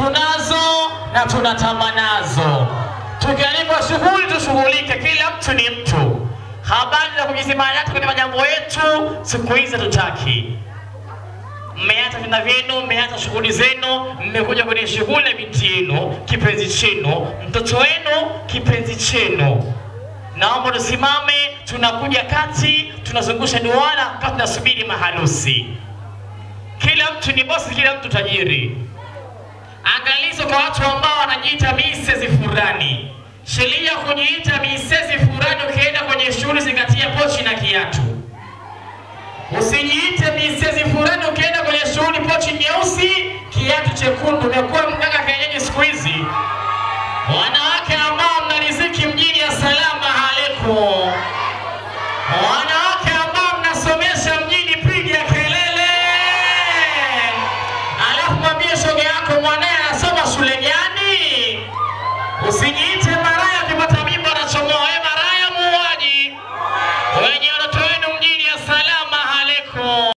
tunazo na tunatamanazo. Tukialikwa shughuli tushughulike, kila mtu ni mtu. Habari za kujisimamia kwenye majambo yetu siku hizi tutaki. Mmeacha vina vyenu, mmeacha shughuli zenu, mmekuja kwenye shughuli ya binti yenu, kipenzi chenu, mtoto wenu, kipenzi chenu. Naomba tusimame, tunakuja kati, tunazungusha duara kama tunasubiri maharusi. Kila mtu ni bosi, kila mtu tajiri. Angalizo kwa watu ambao wanajiita misezi fulani. Sheria kujiita misezi fulani, ukienda kwenye shughuli zingatia pochi na kiatu. Usijiite misezi fulani ukienda kwenye shughuli pochi nyeusi, kiatu chekundu, umekuwa